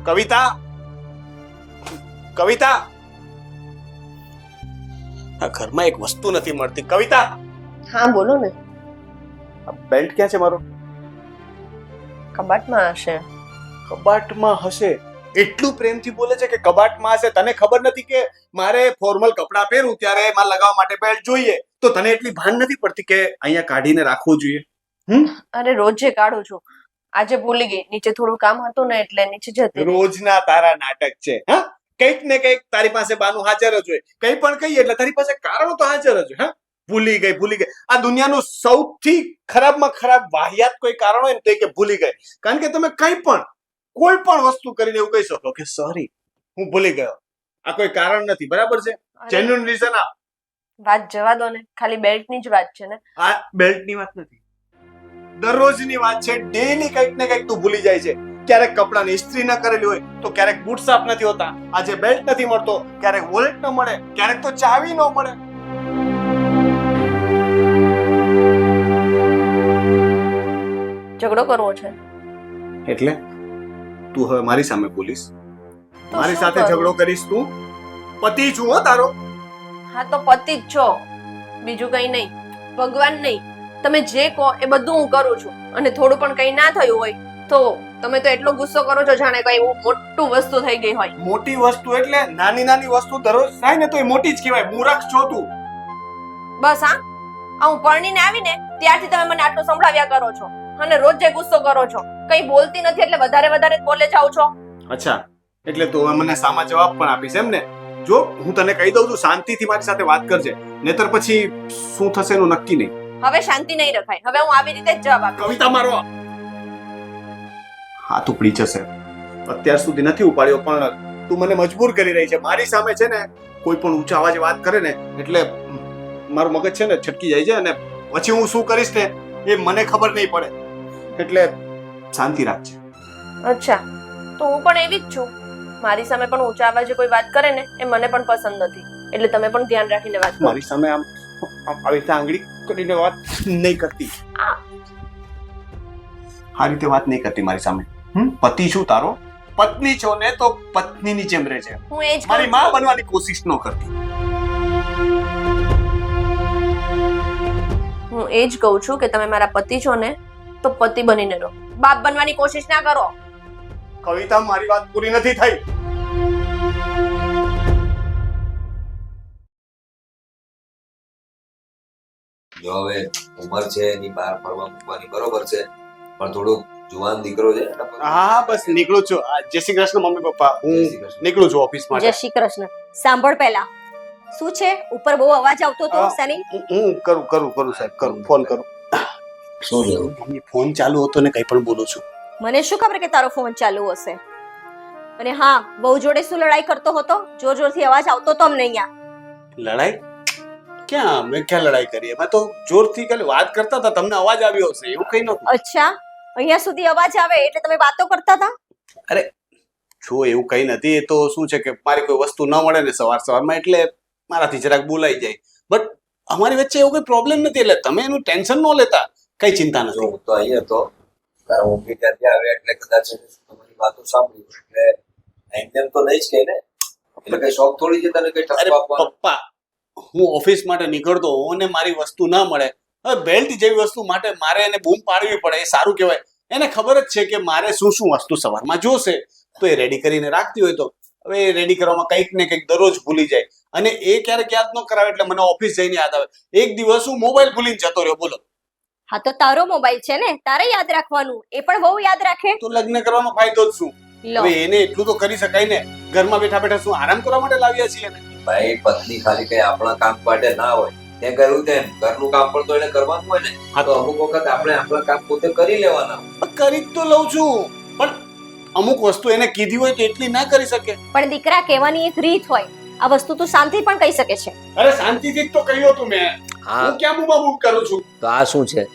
કવિતા, કવિતા, આ ઘરમાં એક વસ્તુ નથી મળતી. કવિતા, હા બોલો ને. આ બેલ્ટ ક્યાં છે મારો? કબાટમાં હશે. કબાટમાં હશે? એટલું પ્રેમથી બોલે છે કે કબાટમાં હશે. તને ખબર નથી કે મારે ફોર્મલ કપડાં પહેરું ત્યારે એમાં લગાવવા માટે બેલ્ટ જોઈએ, તો તને એટલી ભાન નથી પડતી કે અહીંયા કાઢીને રાખવું જોઈએ? અરે રોજ જે કાઢું છું, આજે ભૂલી ગઈ. નીચે થોડું કામ હતું ને એટલે નીચે જતી રહી. રોજના તારા નાટક છે. હા, કંઈક ને કંઈક તારી પાસે બાનું હાજર જ હોય. કંઈ પણ કહીએ એટલે તારી પાસે કારણો તો હાજર જ હોય. હા, ભૂલી ગઈ, ભૂલી ગઈ. આ દુનિયાનું સૌથી ખરાબમાં ખરાબ વાહિયાત કોઈ કારણ હોય ને તો એ કે ભૂલી ગઈ. કારણ કે તમે કંઈ પણ કોઈ પણ વસ્તુ કરીને એવું કહી શકો કે સોરી, હું ભૂલી ગયો. આ કોઈ કારણ નથી, બરાબર છે? જેન્યુઇન રીઝન આ. વાત જવા દો ને, ખાલી બેલ્ટની જ વાત છે ને. આ બેલ્ટની વાત નથી, દરરોજની વાત છે. ડેલી કંઈક ને કંઈક તું ભૂલી જાય છે. ક્યારેક કપડાની ઇસ્ત્રી ન કરેલી હોય તો ક્યારેક બૂટ સાફ નથી હોતા, આજે બેલ્ટ નથી મળતો, ક્યારેક વોલેટ ન મળે, ક્યારેક તો ચાવી ન મળે. ઝઘડો કરવો છે એટલે તું હવે મારી સામે બોલીશ? તો મારી શું સાથે કરું? ઝઘડો કરીશ તું? પતિ છું હો તારો. હા તો પતિ જ છો, બીજું કઈ નહીં. ભગવાન નહીં, તમે જે કહો એ બધું હું કરું છું. અને થોડું પણ કઈ ના થયું હોય તો તમે તો એટલો ગુસ્સો કરો છો જાણે કઈ મોટું વસ્તુ થઈ ગઈ હોય. મોટી વસ્તુ એટલે નાની નાની વસ્તુ દરરોજ થાય ને તો એ મોટી જ કહેવાય. મૂરખ છો તું. બસ હા, હું પરણીને આવીને ત્યારથી તમે મને આટલું સંભળાવ્યા કરો છો અને રોજ જે ગુસ્સો કરો છો. કઈ બોલતી નથી એટલે વધારે વધારે બોલે જાવ છો. અચ્છા, એટલે તું હવે મને સામા જવાબ પણ આપીશ એમ ને? જો હું તને કહી દઉં છું, શાંતિથી મારી સાથે વાત કરજે, નહીતર પછી શું થશે એનું નક્કી નહીં. હવે શાંતિ નહીં રખાય. હવે હું આવી રીતે જ જવાબ આપીશ. કવિતા, મારો હાથ ઉપડી જશે. અત્યાર સુધી નથી ઉપાડ્યો પણ તું મને મજબૂર કરી રહી છે. મારી સામે છે ને કોઈ પણ ઊંચા અવાજે વાત કરે ને એટલે મારું મગજ છે ને છટકી જાય છે અને પછી હું શું કરીશ ને એ મને ખબર નહીં પડે. એટલે શાંતિ રાખજે. અચ્છા, તો હું પણ એવી જ છું. મારી સામે પણ ઊંચા અવાજે કોઈ વાત કરે ને એ મને પણ પસંદ નથી. એટલે તમે પણ ધ્યાન રાખીને વાત કરો. મારી સામે આમ આવી રીતે આંગળી કરીને વાત નહીં કરતી. આ રીતે વાત નહીં કરતી મારી સામે. પતિ છું તારો, પત્ની છો ને તો પત્નીની જેમ રહેજે. હું એ જ મારી માં બનવાની કોશિશ ન કરતી. હું એ જ કહું છું કે તમે મારા પતિ છો ને તો પતિ બનીને રહો. બાપ બનવાની કોશિશ ના કરો. કવિતા, મારી વાત પૂરી નથી થઈ. જો હવે ઉંમર છે એની બહાર ફરવા મૂકવાની બરોબર છે, પણ થોડુંક જુવાન દીકરો છે. હા, બસ નીકળું છું. જય શ્રી કૃષ્ણ મમ્મી પપ્પા. હું નીકળું છું ઓફિસ માટે. જય શ્રી કૃષ્ણ. સાંભળ પહેલા, શું છે ઉપર બહુ અવાજ આવતો તો સની? હું કરું સાહેબ, કરું ફોન કરું. શું છે? મમ્મી ફોન ચાલુ હતો ને કઈ પણ બોલું છું. મને શું ખબર કે તારો ફોન ચાલુ હશે. અને હા, બહુ જોડે શું લડાઈ કરતો હતો? જોર જોરથી અવાજ આવતો તો અમને અહીંયા. લડાઈ ક્યાં? મેં ક્યાં લડાઈ કરી? મેં તો જોરથી ખાલી વાત કરતા હતા, તમને અવાજ આવ્યો હશે, એવું કઈ નતું. અચ્છા, અહીંયા સુધી અવાજ આવે એટલે તમે વાતો કરતા હતા? અરે જો એવું કઈ નથી. એ તો શું છે કે મારી કોઈ વસ્તુ ન મળે ને સવારમાં એટલે મારાથી જરાક બોલાઈ જાય. બટ અમારી વચ્ચે એવું કોઈ પ્રોબ્લેમ નથી, એટલે તમે એનું ટેન્શન ન લેતા. કઈ ચિંતા નથી. હું તો અહીંયા તો તારા મમ્મી ત્યાંથી આવે એટલે કદાચ તમારી વાતો સાંભળી એટલે એમ તો નહીં જ કે ને, એટલે કઈ શોખ થોડી છે તને કઈ અરે ઠપકો આપવાનો. પપ્પા, હું ઓફિસ માટે નીકળતો હોઉં ને મારી વસ્તુ ના મળે, હવે બેલ્ટ જેવી વસ્તુ માટે મારે એને બૂમ પાડવી પડે એ સારું કહેવાય? એને ખબર જ છે કે મારે શું શું વસ્તુ સવારમાં જોશે, તો એ રેડી કરીને રાખતી હોય તો હવે એ રેડી કરવામાં કંઈક ને કંઈક દરરોજ ભૂલી જાય. અને એ ક્યારેક યાદ ન કરાવે એટલે મને ઓફિસ જઈને યાદ આવે. એક દિવસ હું મોબાઈલ ભૂલીને જતો રહ્યો, બોલો. હા તો તારો મોબાઈલ છે ને, તારે યાદ રાખવાનું. એ પણ બહુ યાદ રાખે. તો લગ્ન કરવામાં ફાયદો જ શું? લો, હવે એને એટલું તો કરી શકાય ને. ઘરમાં બેઠા બેઠા શું આરામ કરવા માટે લાવ્યા છીએ ને? ભાઈ પત્ની ખાલી કઈ આપણા કામ માટે ના હોય. તે કહ્યું તેમ ઘરનું કામ પણ તો એને કરવાનું હોય ને. હા તો અમુક વખત આપણે આપણા કામ પોતે કરી લેવાના હોય. કરી જ તો લઉં છું, પણ અમુક વસ્તુ એને કીધી હોય તો એટલી ના કરી શકે. પણ દીકરા, કહેવાની એક રીત હોય. આ વસ્તુ તું શાંતિ પણ કહી શકે છે. અરે શાંતિથી જ તો કહ્યું હતું મેં. હું ક્યાં બૂમ કરું છું? તો આ શું છે?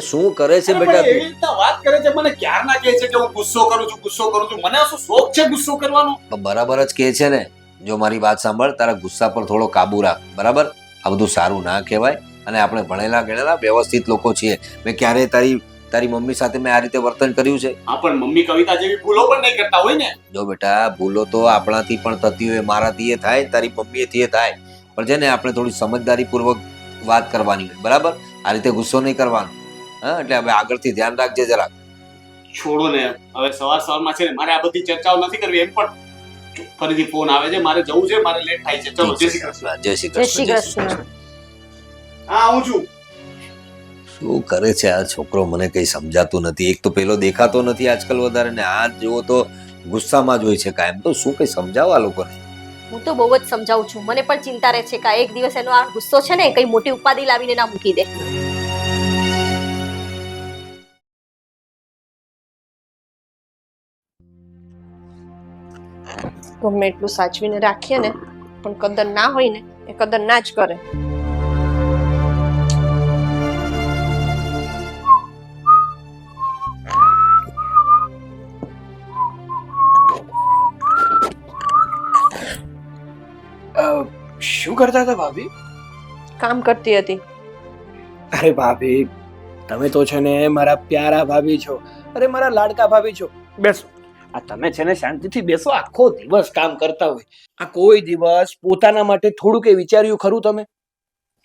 શું કરે છે અરે બેટા પણ એવી રીતના વાત કરે છે, મને ક્યારના કહે છે કે હું ગુસ્સો કરું છું. મને શું શોખ છે ગુસ્સો કરવાનો? તું બરાબર જ કહે છે ને. જો મારી વાત સાંભળ, તારા ગુસ્સા પર થોડો કાબુ રાખ, બરાબર? આ બધું સારું ના કહેવાય. અને આપણે ભણેલા ગણેલા વ્યવસ્થિત લોકો છીએ. મેં ક્યારેય તારી મમ્મી સાથે મેં આ રીતે વર્તન કર્યું છે? હા પણ મમ્મી કવિતા જેવી ભૂલો પણ નહીં કરતા હોય ને. જો બેટા, ભૂલો તો આપણાથી પણ થતી હોય, મારાથી એ થાય, તારી મમ્મીથી એ થાય, પણ છે ને આપણે થોડી સમજદારીપૂર્વક વાત કરવાની હોય, બરાબર? આ રીતે ગુસ્સો નહીં કરવાનો. હા, એટલે હવે આગળથી ધ્યાન રાખજે જરાક. છોડો ને, હવે સવારમાં છે ને મારે આ બધી ચર્ચાઓ નથી કરવી. એમ પણ ફરીથી ફોન આવે છે, મારે જવું છે, મારે લેટ થાય છે. ચલો, જય શ્રી કૃષ્ણ. જય શ્રી જય શ્રી કૃષ્ણ. કૃષ્ણ. હા, આવું છું. શું કરે છે આ છોકરો, મને કઈ સમજાતું નથી. એક તો પેલો દેખાતો નથી આજકાલ વધારે, ને આ જેવો તો ગુસ્સામાં જ હોય છે કાયમ. તો શું કઈ સમજાવો આ લોકોને? હું તો બહુ જ સમજાવું છું. મને પણ ચિંતા રહે છે કે આ એક દિવસ એનો આ ગુસ્સો છે ને કઈ મોટી ઉપાધિ લાવીને ના મૂકી દે. ગમે એટલું સાચવીને રાખીએ ને, પણ કદર ના હોય ને એ કદર ના જ કરે. શું કરતા હતા ભાભી? કામ કરતી હતી. અરે ભાભી, તમે તો છે ને મારા પ્યારા ભાભી છો. અરે મારા લાડકા ભાભી છો. બેસો. આ તમે છે ને શાંતિથી બેસો. આખો દિવસ કામ કરતા હોય, આ કોઈ દિવસ પોતાના માટે થોડું કે વિચાર્યું ખરું તમે?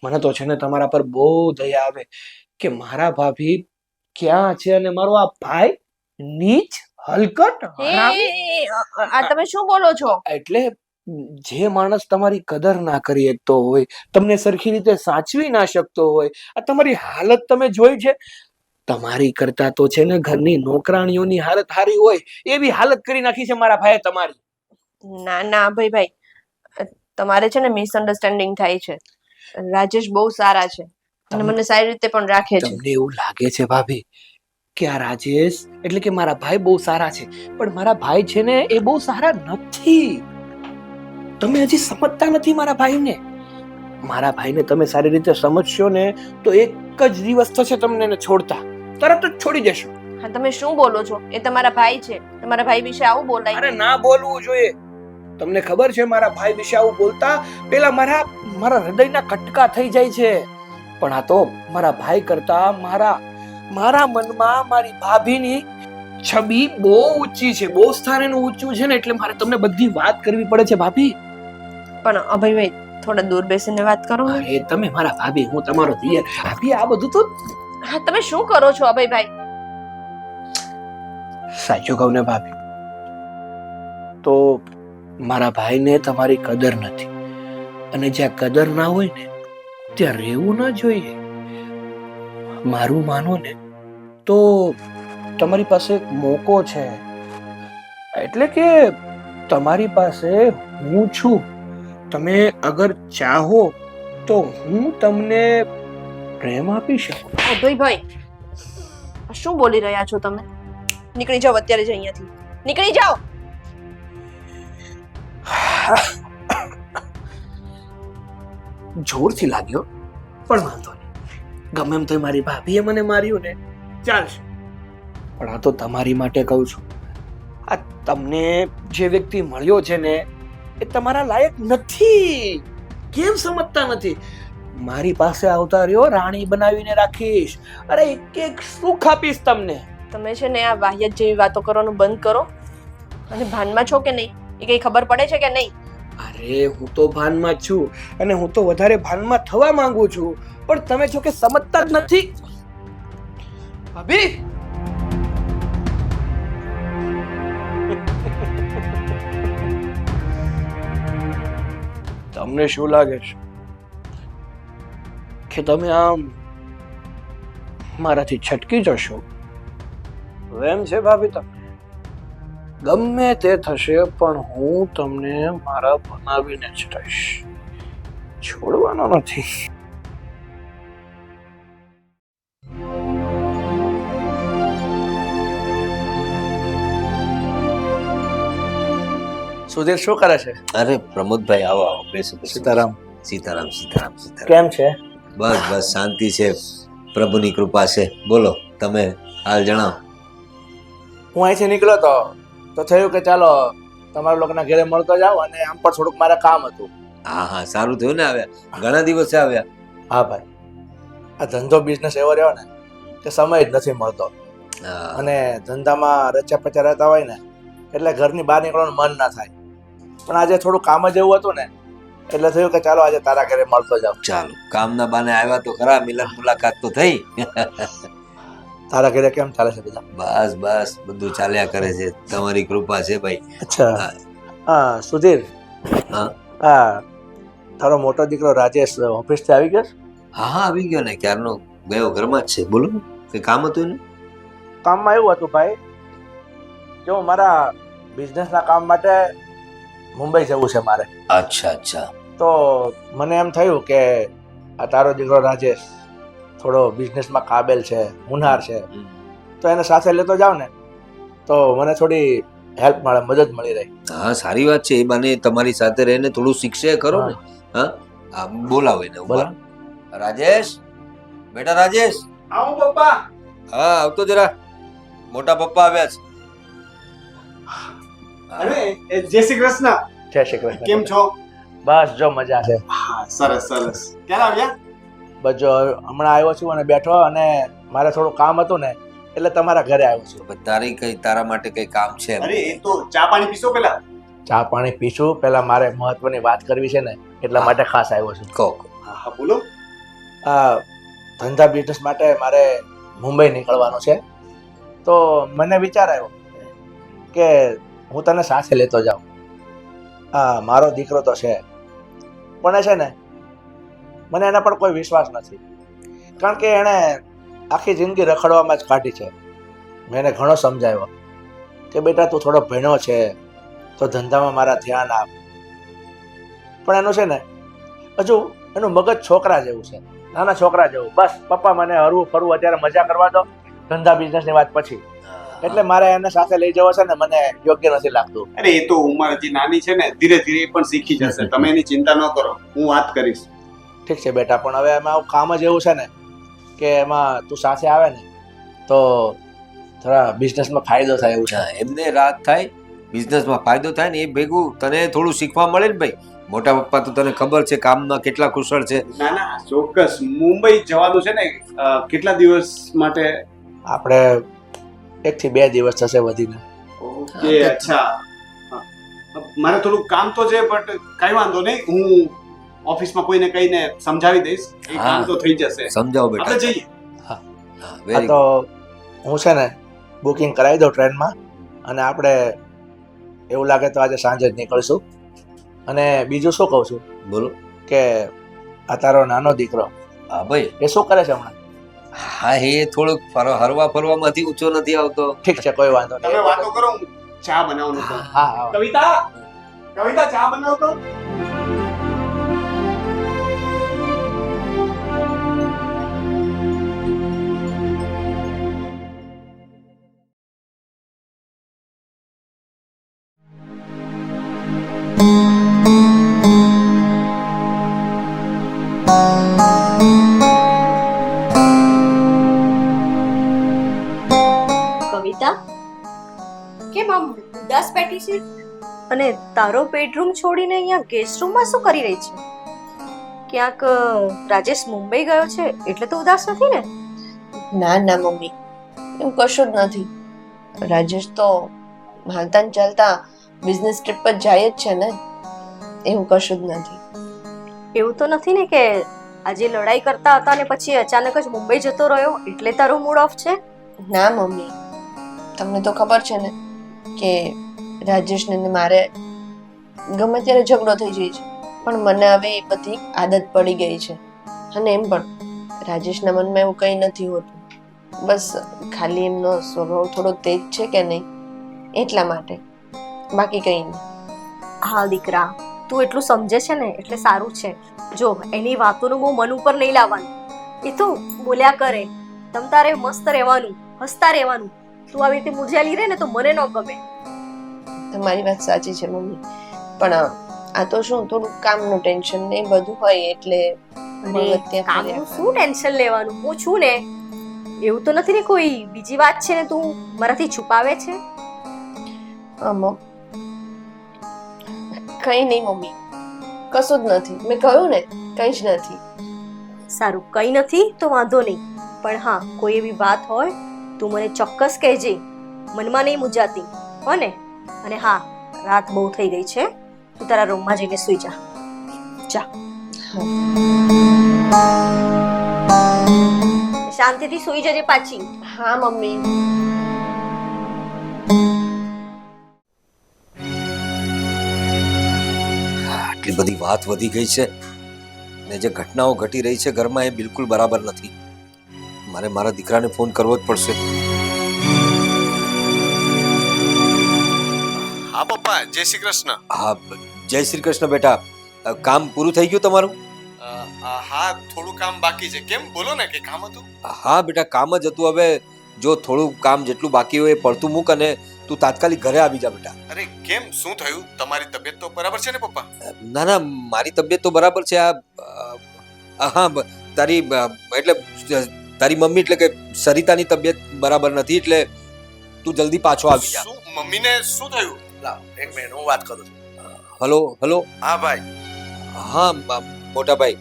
મને તો છે ને તમારા પર બહુ દયા આવે કે મારા ભાભી ક્યાં છે અને મારો આ ભાઈ નીચ હલકટ હરામી. આ તમે શું બોલો છો? એટલે જે માણસ તમારી કદર ના કરી શકતો હોય, તમને સરખી રીતે સાચવી ના શકતો હોય, આ તમારી હાલત તમે જોઈ છે? તમારી કરતા તો છે ને ઘરની નોકરાણીઓની હાલત સારી હોય એવી હાલત કરી નાખી છે મારા ભાઈએ તમારી. ના ના ભાઈ, તમારે છે ને મિસઅન્ડરસ્ટેન્ડિંગ થાય છે. રાજેશ બહુ સારા છે અને મને સારી રીતે પણ રાખે છે. તમને એવું લાગે છે ભાભી કે આ રાજેશ એટલે કે મારા ભાઈ બહુ સારા છે, પણ મારા ભાઈ છે ને એ બહુ સારા નથી. તમે હજી સમજતા નથી મારા ભાઈને. મારા ભાઈને તમે સારી રીતે સમજશો ને તો એક જ દિવસ થશે તમને એને છોડતા, તરત જ છોડી દેશો. હા, તમે શું બોલો છો? એ તમારા ભાઈ છે. તમારા ભાઈ વિશે આવું બોલાય? અરે ના બોલવું જોઈએ. તમને ખબર છે મારા ભાઈ વિશે આવું બોલતા પેલા મારા હૃદયના કટકા થઈ જાય છે. પણ આ તો મારા ભાઈ કરતા મારા મનમાં મારી ભાભીની છબી બહુ ઊંચી છે, બહુ સ્થાન એનું ઊંચું છે ને, એટલે મારે તમને બધી વાત કરવી પડે છે ભાભી. પણ અભયભાઈ, થોડા દૂર બેસીને વાત કરો ને. અરે તમે મારા ભાભી, હું તમારો દિયર. ભાભી આ બધું તો હા, તમે શું કરો છો અભયભાઈ? સાચું કહું ને ભાભી, તો મારા ભાઈને તમારી કદર નથી, અને જ્યાં કદર ના હોય ને ત્યાં રહેવું ના જોઈએ. મારું માનો ને તો તમારી પાસે એક મોકો છે, એટલે કે તમારી પાસે હું છું. તમે અગર ચાહો તો હું તમને પ્રેમ આપી શકું. અભયભાઈ, શું બોલી રહ્યા છો તમે? નીકળી જાઓ અત્યારે જ અહીંયાથી. નીકળી જાઓ. જોરથી લાગ્યો, પણ વાંધો નહીં. ગમે એમ તો મારી ભાભીએ મને માર્યું ને, ચાલશે. પણ આ તો તમારી માટે કહું છું. આ તમને જે વ્યક્તિ મળ્યો છે ને એ તમારા લાયક નથી. કેમ સમજતા નથી? મારી પાસે આવતા રહ્યો, રાણી બનાવીને રાખીશ. અરે એક સુખ આપીશ તમને. તમે છે ને આ વાહિયાત જેવી વાતો કરવાનું બંધ કરો. અને ભાનમાં છો કે નહીં એ કઈ ખબર પડે છે કે નહીં? અરે હું તો ભાનમાં જ છું, અને હું તો વધારે ભાનમાં થવા માંગુ છું, પણ તમે છો કે સમજતા જ નથી. ભાભી, તમને શું લાગે છે કે તમે આમ મારાથી છટકી જશો? એમ છે ભાભી, તમે ગમે તે થશે પણ હું તમને મારા બનાવીને જ રહીશ, છોડવાનો નથી. સુધીર શું કરે છે? અરે પ્રમોદભાઈ, આવો આવો, બેસો બેસો. સીતારામ. સીતારામ સીતારામ સીતારામ. કેમ છે? બસ બસ શાંતિ છે, પ્રભુની કૃપા છે. બોલો, તમે હાલ જણાવો. હું અહીંથી નીકળ્યો તો થયું કે ચાલો તમારા લોકોના ઘરે મળતો જાવ, અને આમ પણ થોડુંક મારે કામ હતું. હા હા, સારું થયું ને આવ્યા, ઘણા દિવસે આવ્યા. હા ભાઈ, આ ધંધો બિઝનેસ એવો રહ્યો ને કે સમય જ નથી મળતો. હા. અને ધંધામાં રચ્યા પચ્યા રહેતા હોય ને એટલે ઘરની બહાર નીકળવાનું મન ના થાય. પણ આજે થોડું કામ જ એવું હતું ને એટલે થયું કે ચાલો આજે તારા ઘરે મળતો જાવ. ચાલો કામના બાને આવ્યા તો ખરા, મિલન મુલાકાત તો થઈ. તારા ઘરે કેમ ચાલે છે બધા? બસ બસ બધું ચાલ્યા કરે છે, તમારી કૃપા છે ભાઈ. અચ્છા. હા. હા સુધીર, હા હા તારો મોટો દીકરો રાજેશ ઓફિસથી આવી ગયો છે? હા હા આવી ગયો ને, ક્યારનો ગયો, ઘરમાં જ છે. બોલો કઈ કામ હતું એને? કામમાં એવું હતું ભાઈ, જો મારા બિઝનેસના કામ માટે મુંબઈ જવું છે મારે. અચ્છા અચ્છા. તો મને એમ થયું કે આ તારો દીકરો રાજેશ થોડો બિઝનેસમાં કાબેલ છે, હુનહાર છે, તો એને સાથે લેતો જાવ ને તો મને થોડી હેલ્પ મળે, મદદ મળી રહે. હા સારી વાત છે, એ બાને તમારી સાથે રહીને થોડું શીખશે ખરો ને. હા હા બોલાવો એને. બોલો. રાજેશ, બેટા રાજેશ. આવું પપ્પા. હા આવતો જરા, મોટા પપ્પા આવ્યા છે. અરે જય શ્રી કૃષ્ણ. જય શ્રી કૃષ્ણ. કેમ છો? બસ જો મજા છે. હા સરસ સરસ. ક્યારે આવ્યા? બસ જો હમણાં આવ્યો છું અને બેઠો, અને મારે થોડું કામ હતું ને એટલે તમારા ઘરે આવ્યો છું. પણ તારી કઈ તારા માટે કઈ કામ છે? અરે એ તો ચા પાણી પીશો પેલા. ચા પાણી પીશું, પહેલા મારે મહત્વની વાત કરવી છે ને એટલા માટે ખાસ આવ્યો છું. કહો. હા હા બોલો. આ ધંધા બિઝનેસ માટે મારે મુંબઈ નીકળવાનું છે, તો મને વિચાર આવ્યો કે હું તને સાથે લેતો જાઉં. હા મારો દીકરો તો છે, પણ એ છે ને મને એના પર કોઈ વિશ્વાસ નથી, કારણ કે એણે આખી જિંદગી રખડવામાં જ કાઢી છે. મેં એને ઘણો સમજાવ્યો કે બેટા તું થોડો ભણ્યો છે તો ધંધામાં મારા ધ્યાન આપ, પણ એનું છે ને હજુ એનું મગજ છોકરા જેવું છે, નાના છોકરા જેવું. બસ પપ્પા મને હરવું ફરવું અત્યારે મજા કરવા દો, ધંધા બિઝનેસની વાત પછી. એટલે મારે એને સાથે લઈ જવો છે ને મને યોગ્ય નથી લાગતું. અરે એ તો ઉંમર હજી નાની છે ને, ધીરે ધીરે એ પણ શીખી જશે. તમે એની ચિંતા ન કરો, હું વાત કરીશ. ઠીક છે બેટા, પણ હવે એમાં આવું કામ જ એવું છે ને કે એમાં તું સાથે આવે ને તો થોડા બિઝનેસમાં ફાયદો થાય એવું છે. હા, એમને રાહત થાય, બિઝનેસમાં ફાયદો થાય ને એ ભેગું તને થોડું શીખવા મળે ને ભાઈ. મોટા પપ્પા તો તને ખબર છે કામમાં કેટલા કુશળ છે. ના ના ચોક્કસ મુંબઈ જવાનું છે ને. કેટલા દિવસ માટે? આપણે 1 થી 2 દિવસ થશે વધીને. ઓકે અચ્છા. મારે થોડું કામ તો છે, બટ કઈ વાંધો નહીં, હું ઓફિસમાં કોઈને કહીને સમજાવી દઈશ. એ કામ તો થઈ જશે. સમજાવો બેટા. આપણે જઈએ. હા વેરી તો હું છે ને બુકિંગ કરાવી દઉં ટ્રેનમાં, અને આપણે એવું લાગે તો આજે સાંજે જ નીકળશું. અને બીજું શું કહું છું બોલો. કે આ તારો નાનો દીકરો હા ભાઈ. એ શું કરે છે હમણાં? હા એ થોડુંક હરવા ફરવામાંથી ઊંચો નથી આવતો. ઠીક છે, કોઈ વાંધો તમે નહીં. વાતો કરો, હું ચા બનાવવાનું કહું. હા હા કવિતા, કવિતા ચા બનાવતો. કવિતા કેમ આમ ઉદાસ બેઠી છે? અને તારો બેડરૂમ છોડીને અહીંયા ગેસ્ટ રૂમમાં શું કરી રહી છે? ક્યાંક રાજેશ મુંબઈ ગયો છે એટલે તો ઉદાસ નથી ને? ના ના મમ્મી, એવું કશું જ નથી. રાજેશ તો હાલતા ને ચાલતા બિઝનેસ ટ્રીપ પર જાય જ છે ને, એવું કશું જ નથી. એવું તો નથી ને કે આજે લડાઈ કરતા હતા ને પછી અચાનક જ મુંબઈ જતો રહ્યો એટલે તારો મૂડ ઓફ છે? ના મમ્મી, તમને તો ખબર છે ને કે રાજેશને ને મારે ગમે ત્યારે ઝઘડો થઈ જાય છે, પણ મને હવે એ બધી આદત પડી ગઈ છે. અને એમ પણ રાજેશના મનમાં એવું કંઈ નથી હોતું, બસ ખાલી એમનો સ્વભાવ થોડો તેજ છે કે નહીં એટલા માટે, બાકી કંઈ નહીં. હા દીકરા, તું એટલું સમજે છે ને એટલે સારું છે. જો એની વાતોનું બહુ મન ઉપર નહીં લાવવાનું, એ તો બોલ્યા કરે. તમ તારે મસ્ત રહેવાનું, હસતા રહેવાનું. તું આવી રીતે મૂંઝાયેલી રહે ને તો મને ન ગમે. તમારી વાત સાચી છે મમ્મી, પણ આ તો શું થોડું કામનું ટેન્શન ને એ બધું હોય એટલે અરે કામનું શું ટેન્શન લેવાનું, હું છું ને. એવું તો નથી ને કોઈ બીજી વાત છે ને તું મારાથી છુપાવે છે? કઈ નહીં મમ્મી, કશું જ નથી. મેં કહ્યું ને કઈ જ નથી. સારું, કઈ નથી તો વાંધો નહીં, પણ હા કોઈ એવી વાત હોય તું મને ચોક્કસ કહેજે, મનમાં નહીં મૂંઝાતી હો ને? અને હા, રાત બહુ થઈ ગઈ છે, તું તારા રૂમમાં જઈને સૂઈ જા. જા, શાંતિથી સૂઈ જજે પાછી. હા મમ્મી. આટલી બધી વાત વધી ગઈ છે ને જે ઘટનાઓ ઘટી રહી છે ઘરમાં એ બિલકુલ બરાબર નથી. મારે મારા દીકરાને ફોન કરવો જ પડશે. હા પપ્પા, જય શ્રી કૃષ્ણ. હા, જય શ્રી કૃષ્ણ બેટા. કામ પૂરું થઈ ગયું તમારું? હા, થોડું કામ બાકી છે. કેમ, બોલો ને, કે કામ હતું? હા બેટા, કામ જ હતું. હવે જો થોડું કામ જેટલું બાકી હોય એ પડતું મૂક અને તું તાત્કાલિક ઘરે આવી જા બેટા. અરે કેમ, શું થયું? તમારી તબિયત તો બરાબર છે ને પપ્પા? ના ના, મારી તબિયત તો બરાબર છે. હા, તારી એટલે તારી મમ્મી એટલે કે સરિતાની તબિયત બરાબર નથી, એટલે તું જલ્દી પાછો આવી જા. શું, મમ્મીને શું થયું? લાવ, એક મિનિટ, હું વાત કરું છું. Hello hello. હા ભાઈ, હા મોટા ભાઈ.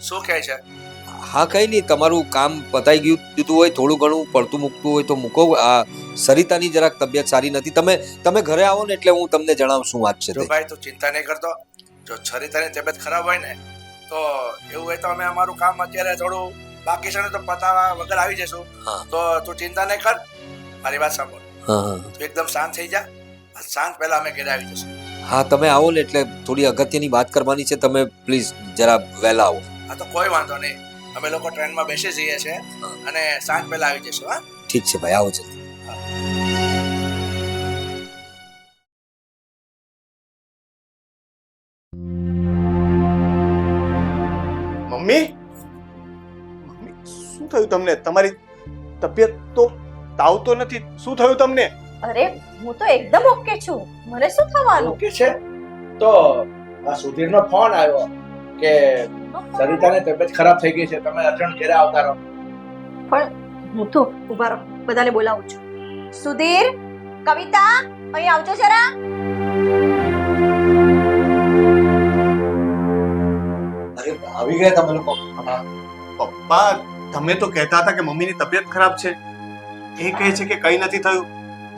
શું કહે છે? હા, કઈ નહીં, તમારું કામ પતાઈ ગયું દીધું હોય, થોડું ઘણું પડતું મૂકતું હોય તો મૂકો. આ સરિતાની જરાક તબિયત સારી નથી. તમે ઘરે આવો ને એટલે હું તમને જણાવું શું વાત છે જો તે. ભાઈ, તું ચિંતા નહીં કરતો. જો સરિતાની તબિયત ખરાબ હોય ને તો એવું હોય તો અમે અમારું કામ અત્યારે થોડું બાકી છે ને તો પતાવા વગર આવી જશું. હા. તો તું ચિંતા નહીં કર, મારી વાત સાંભળ. હા તું એકદમ શાંત થઈ જા. શાંત પહેલા અમે ઘરે આવી જશું. હા, તમે આવો ને એટલે થોડી અગત્યની વાત કરવાની છે. તમે પ્લીઝ જરા વહેલા આવો. હા તો કોઈ વાંધો નહીં, અમે લોકો ટ્રેનમાં બેસી જઈએ છીએ અને શાંત પહેલા આવી જશું. હા, ઠીક છે ભાઈ, આવો જલ્દી. મમ્મી, મમ્મી, શું થયું તમને? તમારી તબિયત તો, તાવ તો નથી, શું થયું તમને? અરે, હું તો એકદમ ઓકે છું. મને શું થવાનું? ઓકે છે. તો આ સુધીરનો ફોન આવ્યો કે સરિતાની તબિયત ખરાબ થઈ ગઈ છે, તમે અર્જન્ટ ઘરે આવતા રહો. પણ હું તો ઉભા રહો, બધાને બોલાવું છું. સુધીર, કવિતા, અહીં આવજો જરા. અરે આવી ગયા તમે લોકો? પપ્પા, તમે તો કહેતા હતા કે મમ્મીની તબિયત ખરાબ છે, એ કહે છે કે કઈ નથી થયું.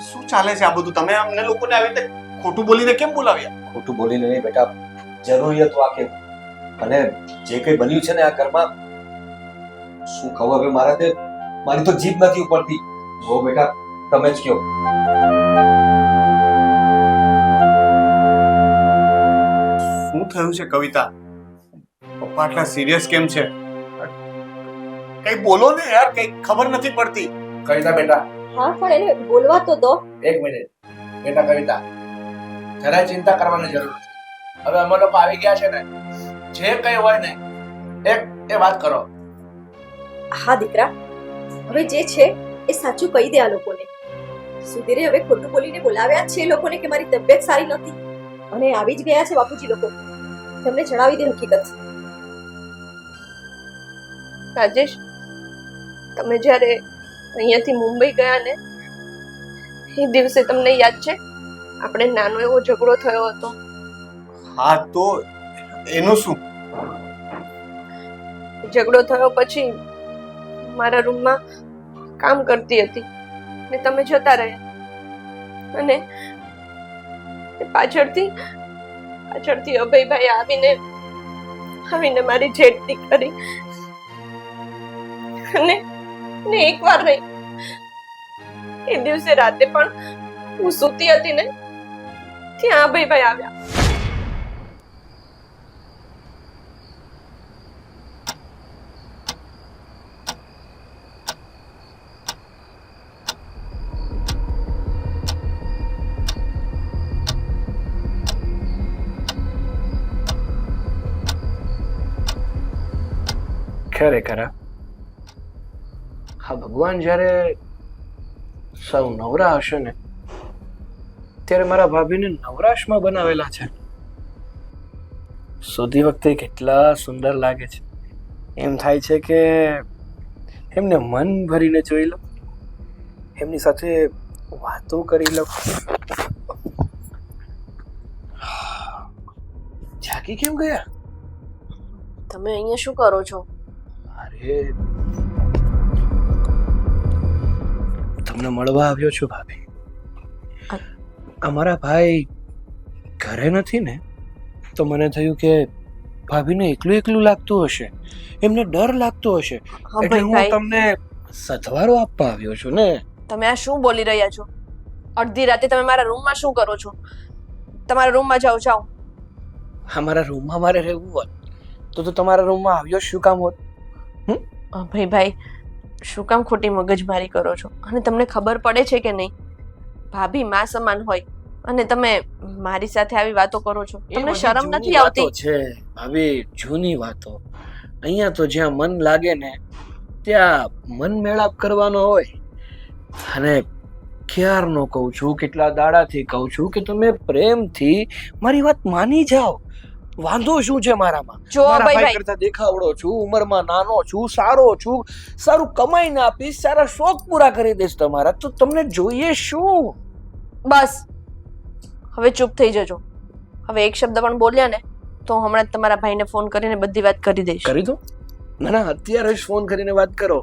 શું ચાલે છે આ બધું? તમે અમને લોકોને આવી રીતે ખોટું બોલીને કેમ બોલાવ્યા? ખોટું બોલીને નહીં બેટા, જરૂરી હતું આ કે. અને જે કઈ બન્યું છે ને આ ઘરમાં, શું કહું હવે મારાથી, મારી તો જીભ નથી ઉપડતી. જો બેટા, તમે જ કહો. શું થયું છે કવિતા? પપ્પા આટલા સિરિયસ કેમ છે? કઈ બોલો ને યાર, કઈ ખબર નથી પડતી. કવિતા બેટા, હા, પણ એને બોલવા તો દો. એક મિનિટ. બેટા કવિતા, જરાય ચિંતા કરવાની જરૂર નથી. હવે અમે લોકો આવી ગયા છે ને, જે કઈ હોય ને એ વાત કરો. હા દીકરા, હવે જે છે એ સાચું કહી દે આ લોકોને. સુધીરે હવે ખોટું બોલીને બોલાવ્યા છે એ લોકોને કે મારી તબિયત સારી નથી, અને આવી જ ગયા છે બાપુજી લોકો. તેમને જણાવી દે હકીકત. રાજેશ, તમે જ્યારે અહીંયાથી મુંબઈ ગયા ને એ દિવસે તમને યાદ છે આપણે નાનો એવો ઝઘડો થયો હતો? હા, તો એનું શું? ઝઘડો થયો પછી મારા રૂમમાં કામ કરતી હતી ને તમે જતા રહ્યા, અને પાછળથી અભયભાઈ આવીને મારી છેડતી કરી. અને એકવાર નહીં, એ દિવસે રાતે પણ હું સૂતી હતી ને ત્યાં અભયભાઈ આવ્યા. ખરેખર હા, ભગવાન જ્યારે સૌ નવરા હશે ને ત્યારે મારા ભાભીને નવરાશમાં બનાવેલા છે. સુધી વખતે કેટલા સુંદર લાગે છે. એમ થાય છે કે એમને મન ભરીને જોઈ લો, એમની સાથે વાતો કરી લો. જાગી કેમ ગયા? તમે અહીંયા શું કરો છો? અરે તમને મળવા આવ્યો છું ભાભી. અ- અમારા ભાઈ ઘરે નથી ને, તો મને થયું કે ભાભીને એકલું એકલું લાગતું હશે, એમને ડર લાગતો હશે, એટલે હું અભયભાઈ તમને સથવારો આપવા આવ્યો છું ને. તમે આ શું બોલી રહ્યા છો? અડધી રાતે તમે મારા રૂમમાં શું કરો છો? તમારા રૂમમાં જાઓ. અમારા રૂમમાં મારે રહેવું હોત તો તમારા રૂમમાં આવ્યો શું કામ હોત? અભયભાઈ, શું કામ ખોટી મગજમારી કરો છો? અને તમને ખબર પડે છે કે નહીં, ભાભી માં સમાન હોય અને તમે મારી સાથે આવી વાતો કરો છો? એ તમને બધી શરમ જૂની નથી આવતી? વાતો છે ભાભી, જૂની વાતો. અહીંયા તો જ્યાં મન લાગે ને ત્યાં મન મેળાપ કરવાનો હોય. અને ક્યારનો કહું છું, કેટલા દાડાથી કહું છું કે તમે પ્રેમથી મારી વાત માની જાઓ. વાંધો શું છે મારામાં? જો મારા ભાઈ અભયભાઈ, કરતા દેખાવડો છું, ઉંમરમાં નાનો છું, સારો છું, સારું કમાઈને આપીશ, સારા શોખ પૂરા કરી દઈશ તમારા, તો તમને જોઈએ શું? બસ હવે ચૂપ થઈ જજો. હવે એક શબ્દ પણ બોલ્યા ને તો હું હમણાં જ તમારા ભાઈને ફોન કરીને બધી વાત કરી દઈશ. કરી દો. ના અત્યારે જ ફોન કરીને વાત કરો.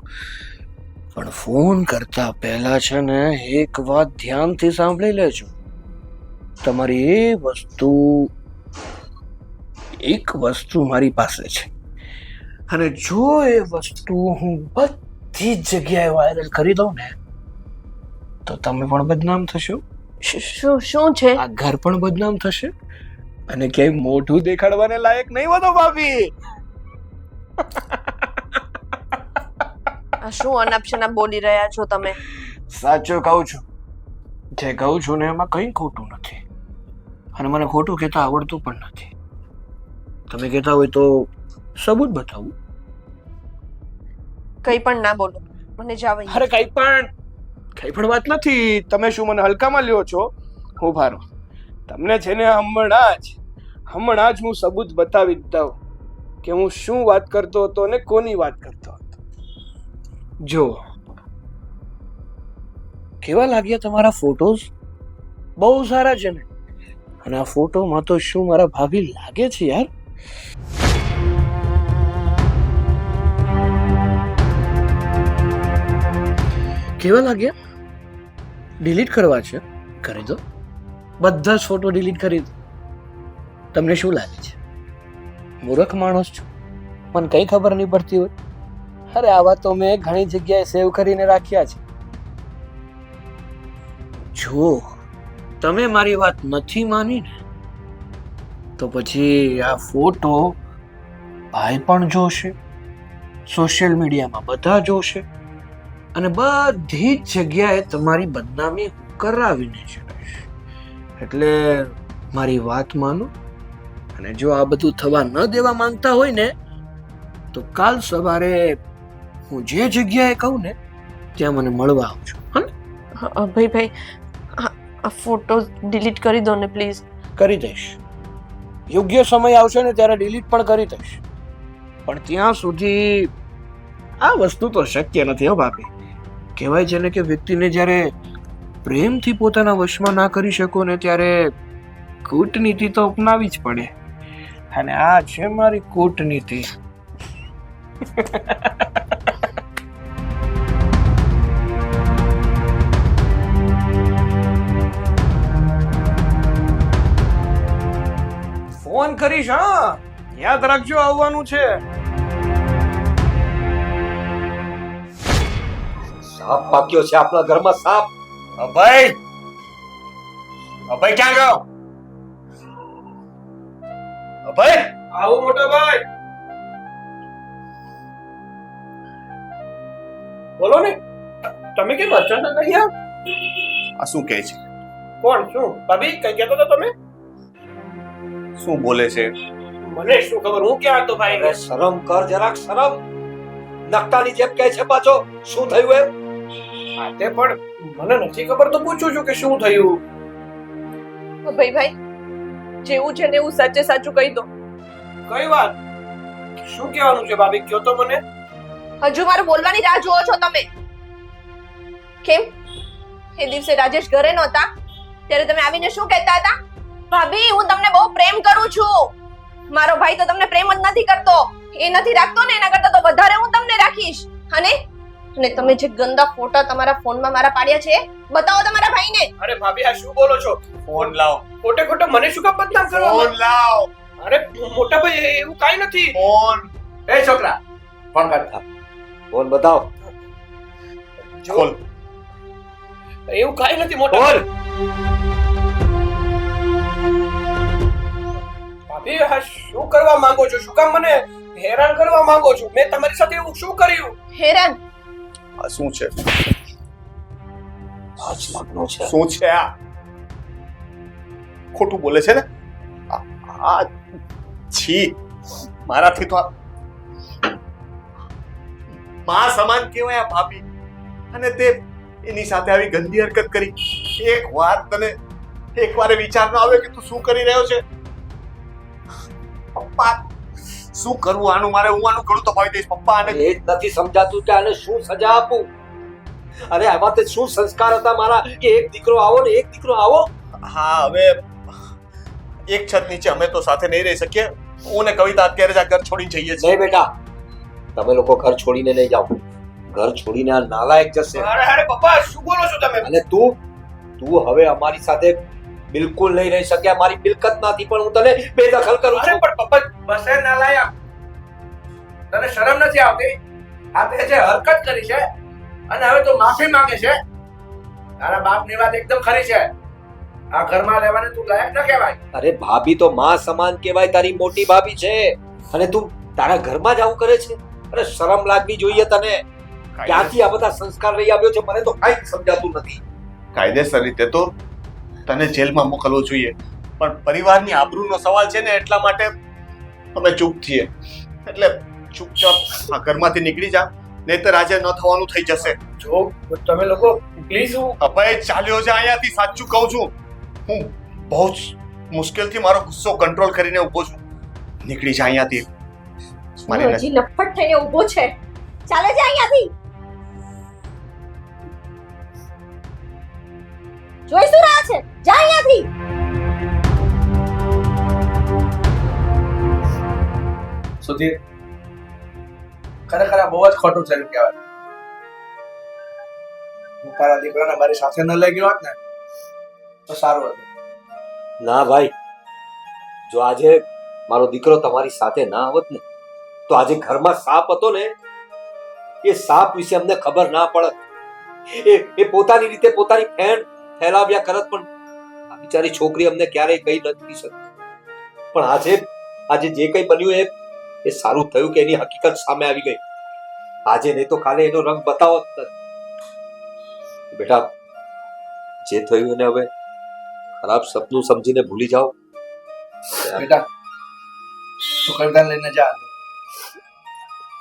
પણ ફોન કરતા પહેલા છે ને એક વાત ધ્યાનથી સાંભળી લેજો. તમારી એક વસ્તુ મારી પાસે છે, અને જો એ વસ્તુ હું બધી જ જગ્યાએ વાયરલ કરી દઉં ને તો તમે પણ બદનામ થશો, શું છે? આ ઘર પણ બદનામ થશે, અને ક્યાંય મોઢું દેખાડવાને લાયક નહીં હોતો ભાભી. આ શું અનાપશના બોલી રહ્યા છો તમે? સાચું કહું છું. જે કહું છું ને એમાં કંઈ ખોટું નથી, અને મને ખોટું કહેતા આવડતું પણ નથી. તમે કહેતા હોય તો સબૂત બતાવું. કંઈ પણ ના બોલો, મને જાવ અહીંયા. અરે કઈ પણ વાત નથી. તમે શું મને હલકામાં લ્યો છો? ઉભા રહો. તમને છે ને હમણાં જ હું સબૂત બતાવી જ દઉં કે હું શું વાત કરતો હતો અને કોની વાત કરતો હતો. જો કેવા લાગ્યા તમારા ફોટોઝ? બહુ સારા છે ને. અને આ ફોટોમાં તો શું મારા ભાભી લાગે છે યાર. કેવા લાગ્યા? ડિલીટ કરવા છે? કરી દો. બધા જ ફોટો ડિલીટ કરી દો. તમને શું લાગે છે મૂર્ખ માણસ છું, મને કઈ ખબર નહીં પડતી હોય? અરે આવા તો મેં ઘણી જગ્યાએ સેવ કરીને રાખ્યા છે. જો તમે મારી વાત નથી માની ને તો પછી આ ફોટો ભાઈ પણ જોશે, સોશિયલ મીડિયામાં બધા જોશે, અને બધી જ જગ્યાએ તમારી બદનામી કરાવીને છે. એટલે મારી વાત માનો, અને જો આ બધું થવા ન દેવા માંગતા હોય ને તો કાલ સવારે હું જે જગ્યાએ કહું ને ત્યાં મને મળવા આવજો. અભયભાઈ, આ ફોટો ડિલીટ કરી દો ને પ્લીઝ. કરી દઈશ. યોગ્ય સમય આવશે ને ત્યારે ડિલીટ પણ કરી દઈશ. પણ ત્યાં સુધી આ વસ્તુ તો શક્ય નથી હો ભાભી. કહેવાય છે ને કે વ્યક્તિને જ્યારે પ્રેમથી પોતાના વશમાં ના કરી શકો ને ત્યારે કૂટનીતિ તો અપનાવી જ પડે. અને આ છે મારી કૂટનીતિ. ફોન કરીશ. હા, યાદ રાખજો, આવવાનું છે. સાપ પાક્યો છે આપણા ઘરમાં, સાપ. અભય ક્યાં ગયો? અભય, આવો મોટો ભાઈ. બોલો ને, તમે કેમ અચાનક અહીંયા? આ શું કહે છે? કોણ? શું ભાભી કઈ કહેતો હતો તમે? શું બોલે છે? મને શું ખબર, હું ક્યાં હતો ભાઈ? અરે શરમ કર જરાક, શરમ. નકટાની જેમ કહે છે પાછો. શું થયું એમ? તે પણ મને નથી ખબર તો પૂછું છું કે શું થયું. અભયભાઈ, જેવું છે ને એવું સાચે સાચું કહી દો. કઈ વાત? શું કહેવાનું છે ભાભી? કયો તો મને. હજુ મારું બોલવાની રાહ જુઓ છો તમે? કેમ એ દિવસે રાજેશ ઘરે નહોતા ત્યારે તમે આવીને શું કહેતા હતા? ભાભી, હું તમને બહુ પ્રેમ કરું છું. મારો ભાઈ તો તમને પ્રેમ જ નથી કરતો. એ નથી રાખતો ને, એના કરતા તો વધારે હું તમને રાખીશ. અને અને તમે જે ગંદા ફોટા તમારા ફોનમાં મારા પાડ્યા છે એ બતાવો તમારા ભાઈને. અરે ભાભી આ શું બોલો છો? ફોન લાવ, ખોટે ખોટે મને શું કામ બદનામ કરવા? ફોન લાવ, અરે મોટા ભાઈ એવું કાંઈ નથી. ફોન. એ છોકરા ફોન કાઢ. ફોન બતાવો. ખોલ. એવું કાંઈ નથી મોટા બોલ. ભાભી આ શું કરવા માંગો છો? શું કામ મને હેરાન કરવા માંગો છો? મેં તમારી સાથે એવું શું કર્યું? હેરાન? આ શું છે? 5 લાખનો છે. શું છે આ? ખોટું બોલે છે ને આ છી. મારાથી તો માં સમાન કહેવાય આ ભાભી, અને તે એની સાથે આવી ગંદી હરકત કરી. એક વાર વિચાર ન આવ્યો કે તું શું કરી રહ્યો છે? પપ્પા શું કરવું આનું? મારે હું આનું ઘણું તપાવી દઈશ પપ્પા. આને એ જ નથી સમજાતું કે આને શું સજા આપું. અરે આમાં તે શું સંસ્કાર હતા મારા કે એક દીકરો આવો ને એક દીકરો આવો. હા, હવે એક છત નીચે અમે તો સાથે નહીં રહી શકીએ. હું ને કવિતા અત્યારે જ આ ઘર છોડીને જઈએ છીએ. નહીં બેટા, તમે લોકો ઘર છોડીને નહીં જાઓ. ઘર છોડીને આ નાલાયક જશે. અરે અરે પપ્પા શું બોલો છો તમે? અને તું હવે અમારી સાથે બિલકુલ નહીં રહી શકે. મારી મિલકત નથી પણ હું તને બેદખલ કરું અરે છું. પણ પપ્પા બસે ના લાયા. તને શરમ નથી આવતી? આ તે જે હરકત કરી છે અને હવે તું માફી માંગે છે. તારા બાપની વાત એકદમ ખરી છે. આ ઘરમાં રહેવાને તું લાયક ન કહેવાય. અરે ભાભી તો માં સમાન કહેવાય, તારી મોટી ભાભી છે, અને તું તારા ઘરમાં જ આવું કરે છે. અરે શરમ લાગવી જોઈએ તને. ક્યાંથી આ બધા સંસ્કાર લઈ આવ્યો છે મને તો કાંઈ સમજાતું નથી. કાયદેસર રીતે તો તને જેલમાં મોકલવો જોઈએ, પણ પરિવારની આબરૂનો સવાલ છે ને એટલા માટે અમે ચૂપ છીએ. એટલે ચૂપચાપ આ ઘરમાંથી નીકળી જા, નહીંતર આજે ન થવાનું થઈ જશે. જો તમે લોકો પ્લીઝ હું અભય ચાલ્યો જા અહીંયાથી. સાચું કહું છું, હું બહુ જ મુશ્કેલથી મારો ગુસ્સો કંટ્રોલ કરીને ઊભો છું. નીકળી જા અહીંયાથી. મારી હજી લફટ થઈને ઊભો છે. ચાલે છે અહીંયાથી. જોઈ શું રહ્યા છે? જા અહીંયાથી. સુધીર ખરેખર આ બહુ જ ખોટું થયું કહેવાય. હું તારા દીકરાને મારી સાથે ન લઈ ગયો હોત ને તો સારું હતું. ના ભાઈ, જો આજે મારો દીકરો તમારી સાથે ના આવત ને તો આજે ઘરમાં સાપ હતો ને એ સાપ વિશે અમને ખબર ના પડત. એ પોતાની રીતે પોતાની ફેણ ફેલાવ્યા કરત, પણ આ બિચારી છોકરી અમને ક્યારેય કહી નથી શકતી. પણ આજે જે કંઈ બન્યું એ સારું થયું કે એની હકીકત સામે આવી ગઈ. આજે નહીં તો કાલે એનો રંગ બતાવો જ. બેટા, જે થયું એને હવે ખરાબ સપનું સમજીને ભૂલી જાઓ. બેટા તું કવિતાને લઈને જા.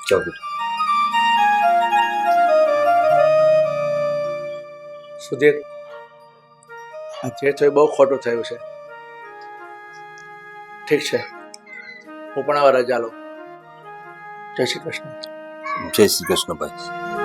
જાઓ બેટા. સુધીર આ જે થયું બહુ ખોટું થયું છે. ઠીક છે, હું પણ હવે રજા લઉં. જય શ્રી કૃષ્ણ. જય શ્રી કૃષ્ણ ભાઈ.